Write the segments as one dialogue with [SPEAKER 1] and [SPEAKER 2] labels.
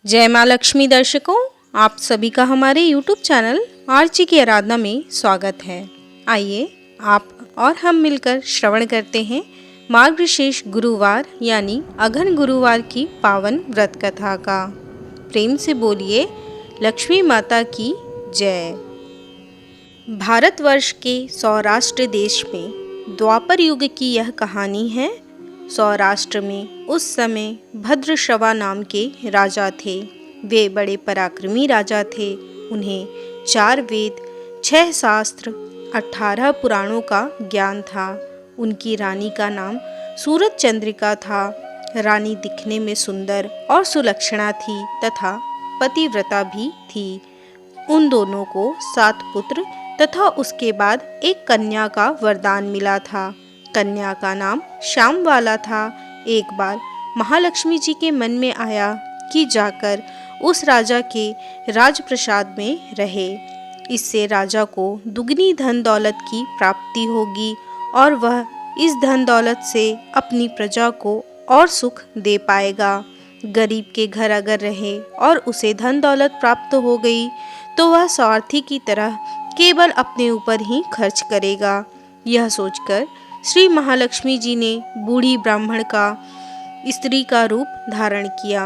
[SPEAKER 1] जय माँ लक्ष्मी दर्शकों, आप सभी का हमारे YouTube चैनल आरची की आराधना में स्वागत है। आइए आप और हम मिलकर श्रवण करते हैं मार्गशीर्ष गुरुवार यानी अघन गुरुवार की पावन व्रत कथा का। प्रेम से बोलिए लक्ष्मी माता की जय। भारतवर्ष के सौराष्ट्र देश में द्वापर युग की यह कहानी है। सौराष्ट्र में उस समय भद्रश्रवा नाम के राजा थे। वे बड़े पराक्रमी राजा थे। उन्हें 4 वेद, 6 शास्त्र, 18 पुराणों का ज्ञान था। उनकी रानी का नाम सूरत चंद्रिका था। रानी दिखने में सुंदर और सुलक्षणा थी तथा पतिव्रता भी थी। उन दोनों को 7 पुत्र तथा उसके बाद एक कन्या का वरदान मिला था। कन्या का नाम श्यामबाला था। एक बार महालक्ष्मी जी के मन में आया कि जाकर उस राजा के राजप्रसाद में रहे। इससे राजा को दुगनी धन दौलत की प्राप्ति होगी और वह इस धन दौलत से अपनी प्रजा को और सुख दे पाएगा। गरीब के घर अगर रहे और उसे धन दौलत प्राप्त हो गई तो वह स्वार्थी की तरह केवल अपने ऊपर ही खर्च करेगा। यह सोचकर श्री महालक्ष्मी जी ने बूढ़ी ब्राह्मण का स्त्री का रूप धारण किया।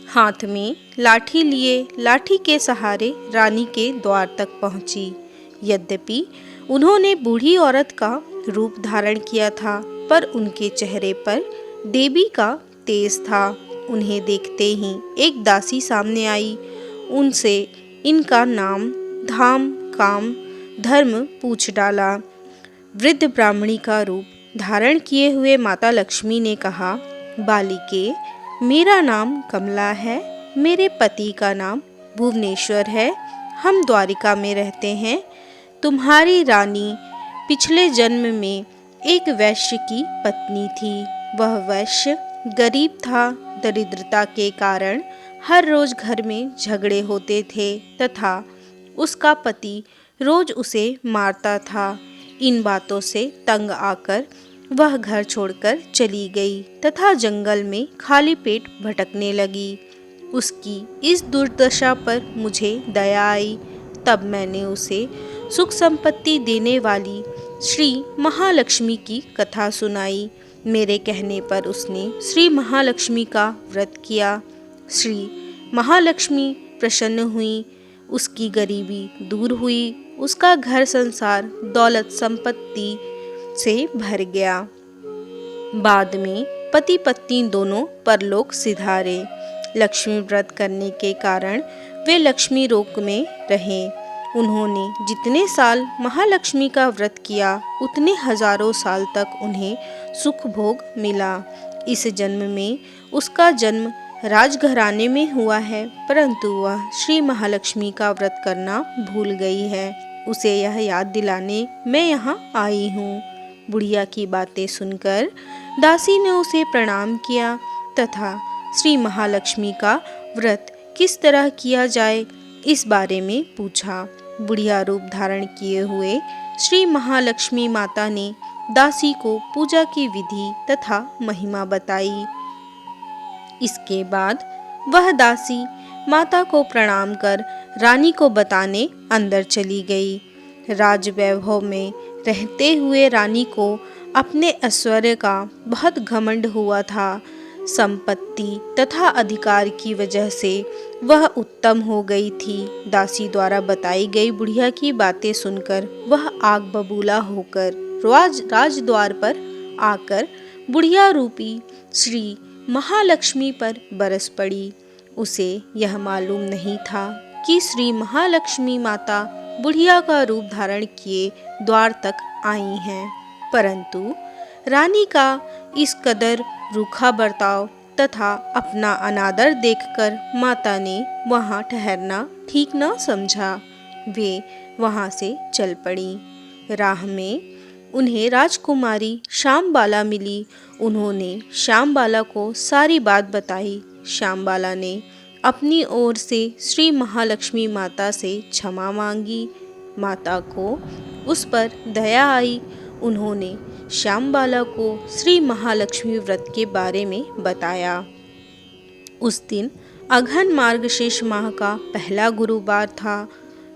[SPEAKER 1] हाथ में लाठी लिए लाठी के सहारे रानी के द्वार तक पहुंची। यद्यपि उन्होंने बूढ़ी औरत का रूप धारण किया था, पर उनके चेहरे पर देवी का तेज था। उन्हें देखते ही एक दासी सामने आई। उनसे इनका नाम, धाम, काम, धर्म पूछ डाला। वृद्ध ब्राह्मणी का रूप धारण किए हुए माता लक्ष्मी ने कहा, बालिके, मेरा नाम कमला है। मेरे पति का नाम भुवनेश्वर है। हम द्वारिका में रहते हैं। तुम्हारी रानी पिछले जन्म में एक वैश्य की पत्नी थी। वह वैश्य गरीब था। दरिद्रता के कारण हर रोज घर में झगड़े होते थे तथा उसका पति रोज उसे मारता था। इन बातों से तंग आकर वह घर छोड़कर चली गई तथा जंगल में खाली पेट भटकने लगी। उसकी इस दुर्दशा पर मुझे दया आई। तब मैंने उसे सुख संपत्ति देने वाली श्री महालक्ष्मी की कथा सुनाई। मेरे कहने पर उसने श्री महालक्ष्मी का व्रत किया। श्री महालक्ष्मी प्रसन्न हुई। उसकी गरीबी दूर हुई। उसका घर संसार दौलत संपत्ति से भर गया। बाद में पति पत्नी दोनों परलोक सिधारे। लक्ष्मी व्रत करने के कारण वे लक्ष्मी लोक में रहे। उन्होंने जितने साल महालक्ष्मी का व्रत किया उतने हजारों साल तक उन्हें सुख भोग मिला। इस जन्म में उसका जन्म राजघराने में हुआ है, परंतु वह श्री महालक्ष्मी का व्रत करना भूल गई है। उसे यह याद दिलाने मैं यहाँ आई हूँ। बुढ़िया की बातें सुनकर दासी ने उसे प्रणाम किया तथा श्री महालक्ष्मी का व्रत किस तरह किया जाए इस बारे में पूछा। बुढ़िया रूप धारण किए हुए श्री महालक्ष्मी माता ने दासी को पूजा की विधि तथा महिमा बताई। इसके बाद वह दासी माता को प्रणाम कर रानी को बताने अंदर चली गई। राजवैभव में रहते हुए रानी को अपने ऐश्वर्य का बहुत घमंड हुआ था। संपत्ति तथा अधिकार की वजह से वह उत्तम हो गई थी। दासी द्वारा बताई गई बुढ़िया की बातें सुनकर वह आग बबूला होकर राजद्वार पर आकर बुढ़िया रूपी श्री महालक्ष्मी पर बरस पड़ी। उसे यह मालूम नहीं था कि श्री महालक्ष्मी माता बुढ़िया का रूप धारण किए द्वार तक आई हैं, परंतु रानी का इस कदर रूखा बर्ताव तथा अपना अनादर देखकर माता ने वहां ठहरना ठीक न समझा। वे वहां से चल पड़ी। राह में उन्हें राजकुमारी श्यामबाला मिली। उन्होंने श्यामबाला को सारी बात बताई। श्यामबाला ने अपनी ओर से श्री महालक्ष्मी माता से क्षमा मांगी। माता को उस पर दया आई। उन्होंने श्यामबाला को श्री महालक्ष्मी व्रत के बारे में बताया। उस दिन अघन मार्गशीर्ष माह का पहला गुरुवार था।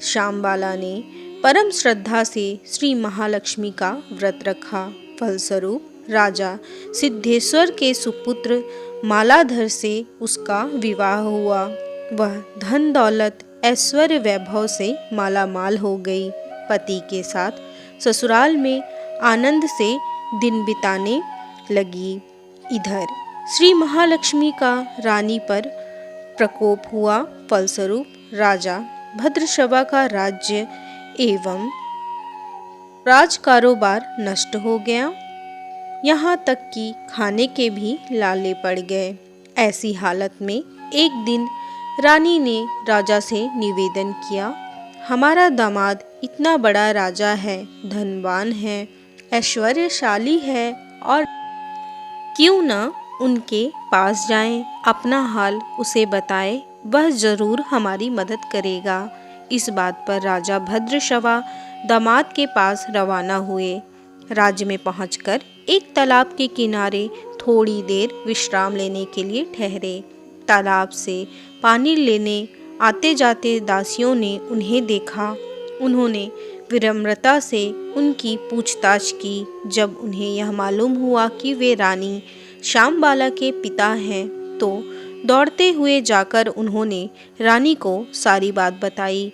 [SPEAKER 1] श्यामबाला ने परम श्रद्धा से श्री महालक्ष्मी का व्रत रखा। फलस्वरूप राजा सिद्धेश्वर के सुपुत्र मालाधर से उसका विवाह हुआ। वह धन दौलत ऐश्वर्य वैभव से मालामाल हो गई। पति के साथ ससुराल में आनंद से दिन बिताने लगी। इधर श्री महालक्ष्मी का रानी पर प्रकोप हुआ। फलस्वरूप राजा भद्रशवा का राज्य एवं राज कारोबार नष्ट हो गया। यहाँ तक कि खाने के भी लाले पड़ गए। ऐसी हालत में एक दिन रानी ने राजा से निवेदन किया, हमारा दामाद इतना बड़ा राजा है, धनवान है, ऐश्वर्यशाली है, और क्यों न उनके पास जाएं, अपना हाल उसे बताएं, वह जरूर हमारी मदद करेगा। इस बात पर राजा भद्रशवा दामाद के पास रवाना हुए। राज्य में पहुंचकर एक तालाब के किनारे थोड़ी देर विश्राम लेने के लिए ठहरे। तालाब से पानी लेने आते जाते दासियों ने उन्हें देखा। उन्होंने विनम्रता से उनकी पूछताछ की। जब उन्हें यह मालूम हुआ कि वे रानी श्यामबाला के पिता हैं, तो दौड़ते हुए जाकर उन्होंने रानी को सारी बात बताई।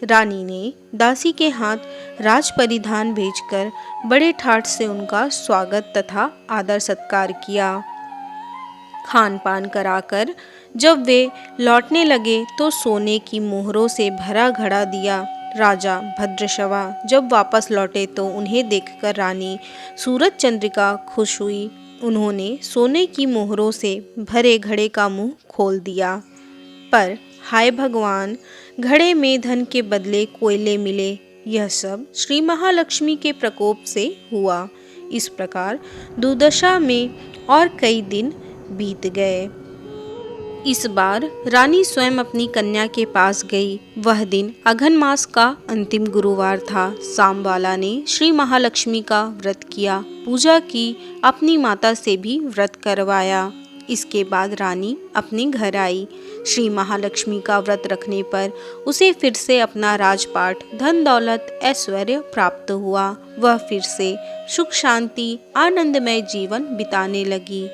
[SPEAKER 1] रानी ने दासी के हाथ राज परिधान भेजकर बड़े ठाठ से उनका स्वागत तथा आदर सत्कार किया। खान पान कराकर जब वे लौटने लगे तो सोने की मोहरों से भरा घड़ा दिया। राजा भद्रशवा जब वापस लौटे तो उन्हें देखकर रानी सूरज चंद्रिका खुश हुई। उन्होंने सोने की मोहरों से भरे घड़े का मुंह खोल दिया, पर हाय भगवान, घड़े में धन के बदले कोयले मिले। यह सब श्री महालक्ष्मी के प्रकोप से हुआ। इस प्रकार दुर्दशा में और कई दिन बीत गए। इस बार रानी स्वयं अपनी कन्या के पास गई। वह दिन अघन मास का अंतिम गुरुवार था। श्यामबाला ने श्री महालक्ष्मी का व्रत किया, पूजा की, अपनी माता से भी व्रत करवाया। इसके बाद रानी अपने घर आई। श्री महालक्ष्मी का व्रत रखने पर उसे फिर से अपना राजपाट, धन दौलत, ऐश्वर्य प्राप्त हुआ। वह फिर से सुख शांति आनंदमय जीवन बिताने लगी।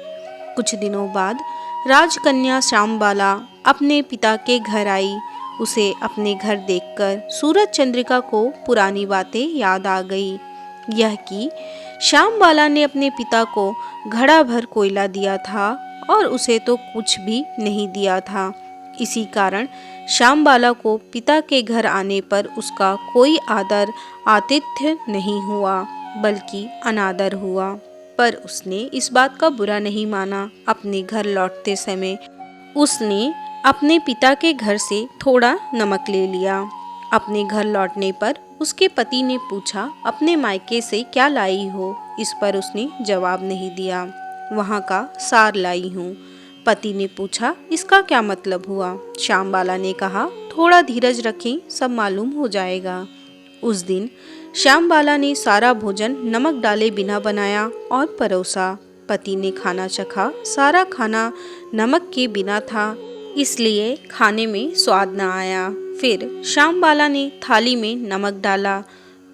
[SPEAKER 1] कुछ दिनों बाद राजकन्या श्यामबाला अपने पिता के घर आई। उसे अपने घर देखकर सूरज चंद्रिका को पुरानी बातें याद आ गई। यह कि श्यामबाला ने अपने पिता को घड़ा भर कोयला दिया था और उसे तो कुछ भी नहीं दिया था। इसी कारण श्यामबाला को पिता के घर आने पर उसका कोई आदर आतिथ्य नहीं हुआ, बल्कि अनादर हुआ। पर उसने इस बात का बुरा नहीं माना। अपने घर लौटते समय उसने अपने पिता के घर से थोड़ा नमक ले लिया। अपने घर लौटने पर उसके पति ने पूछा, अपने मायके से क्या लाई हो? इस पर उसने जवाब नहीं दिया। वहाँ का सार लाई हूँ। पति ने पूछा, इसका क्या मतलब हुआ? श्यामबाला ने कहा, थोड़ा धीरज रखें, सब मालूम हो जाएगा। उस दिन श्यामबाला ने सारा भोजन नमक डाले बिना बनाया और परोसा। पति ने खाना चखा। सारा खाना नमक के बिना था, इसलिए खाने में स्वाद न आया। फिर श्यामबाला ने थाली में नमक डाला।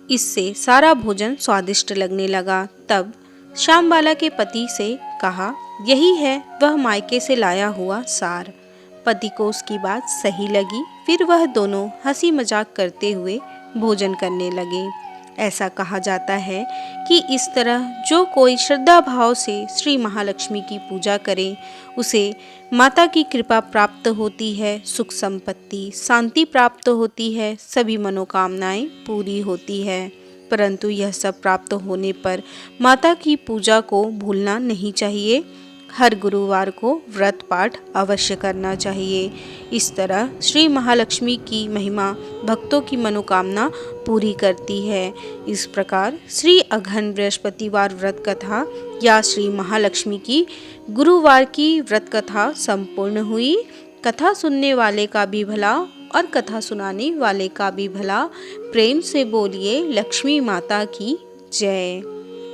[SPEAKER 1] इससे सारा भोजन स्वादिष्ट लगने लगा। तब श्यामबाला के पति से कहा, यही है वह मायके से लाया हुआ सार। पति को उसकी बात सही लगी। फिर वह दोनों हंसी मजाक करते हुए भोजन करने लगे। ऐसा कहा जाता है कि इस तरह जो कोई श्रद्धा भाव से श्री महालक्ष्मी की पूजा करे, उसे माता की कृपा प्राप्त होती है, सुख संपत्ति शांति प्राप्त होती है, सभी मनोकामनाएं पूरी होती है। परंतु यह सब प्राप्त होने पर माता की पूजा को भूलना नहीं चाहिए। हर गुरुवार को व्रत पाठ अवश्य करना चाहिए। इस तरह श्री महालक्ष्मी की महिमा भक्तों की मनोकामना पूरी करती है। इस प्रकार श्री अघन बृहस्पतिवार व्रत कथा या श्री महालक्ष्मी की गुरुवार की व्रत कथा संपूर्ण हुई। कथा सुनने वाले का भी भला और कथा सुनाने वाले का भी भला। प्रेम से बोलिए लक्ष्मी माता की जय।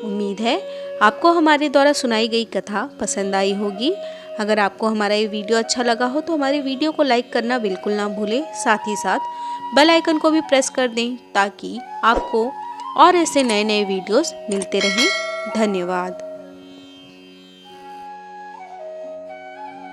[SPEAKER 1] उम्मीद है आपको हमारे द्वारा सुनाई गई कथा पसंद आई होगी। अगर आपको हमारा ये वीडियो अच्छा लगा हो तो हमारे वीडियो को लाइक करना बिल्कुल ना भूलें। साथ ही साथ बेल आइकन को भी प्रेस कर दें ताकि आपको और ऐसे नए नए वीडियोस मिलते रहें। धन्यवाद।